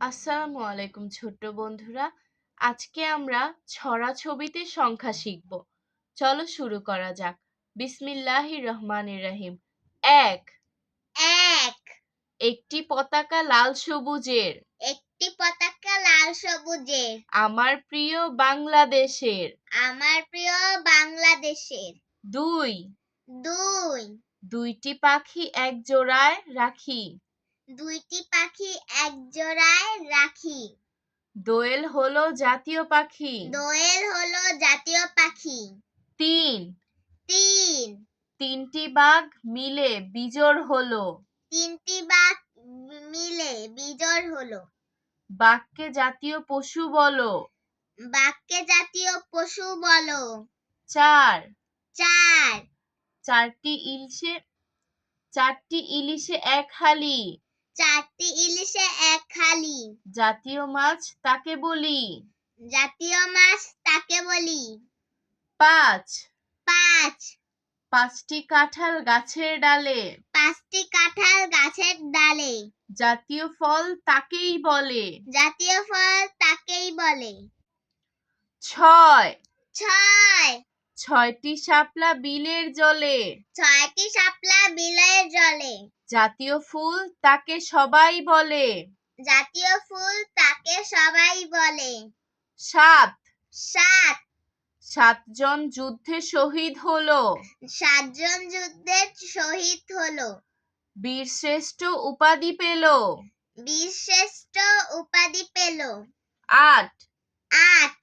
আসসালামু আলাইকুম ছোট্ট বন্ধুরা। আজকে আমরা ছড়াছবিতে সংখ্যা শিখব। চলো শুরু করা যাক। বিসমিল্লাহির রহমানির রহিম। ১, এক একটি পতাকা লাল সবুজের, একটি পতাকা লাল সবুজের, আমার প্রিয় বাংলাদেশের। আমার প্রিয় বাংলাদেশের। ২, দুই দুইটি পাখি এক জোড়ায় রাখি, দুইটি পাখি এক জোড়ায় রাখি। দোয়েল হলো জাতীয় পাখি। দোয়েল হলো জাতীয় পাখি। ৩, তিন তিনটি বাঘ মিলে বিজোড় হলো, তিনটি বাঘ মিলে বিজোড় হলো। বাঘকে জাতীয় পশু বলো। বাঘকে জাতীয় পশু বলো। ৪, চার চারটি ইলিশে এক হালি, চারটি ইলিশে এক হালি। জাতীয় মাছ তাকে বলি। জাতীয় মাছ তাকে বলি। ৫, পাঁচ পাঁচটি কাঁঠাল গাছের ডালে, পাঁচটি কাঁঠাল গাছের ডালে, জাতীয় ফল তাকেই বলে। জাতীয় ফল তাকেই বলে। ৬, ছয় ছয়টি শাপলা বিলের জলে, ছয়টি শাপলা বিলের জলে, জাতীয় ফুল তাকে সবাই বলে। জাতীয় ফুল তাকে সবাই বলে। ৭, সাত সাতজন যুদ্ধে শহীদ হলো, সাতজন যুদ্ধে শহীদ হলো, বীরশ্রেষ্ঠ উপাধি পেল। বীরশ্রেষ্ঠ উপাধি পেল। ৮, আট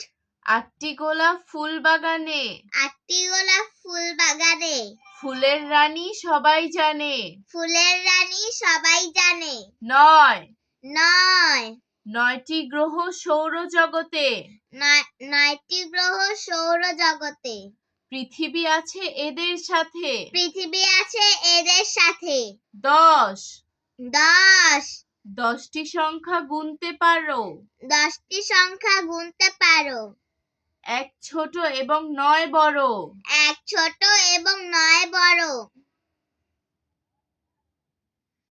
আটটি গোলাপ ফুল বাগানে, আটটি গোলাপ ফুল বাগানে, ফুলের রানী সবাই জানে। ফুলের রানী সবাই জানে। ৯, নয় নয়টি গ্রহ সৌরজগতে, নয়টি গ্রহ সৌরজগতে, পৃথিবী আছে এদের সাথে। পৃথিবী আছে এদের সাথে। ১০, দশ দশটি সংখ্যা গুনতে পারো, দশটি সংখ্যা গুনতে পারো। এক ছোট এবং নয় বড়, এক ছোট এবং নয় বড়,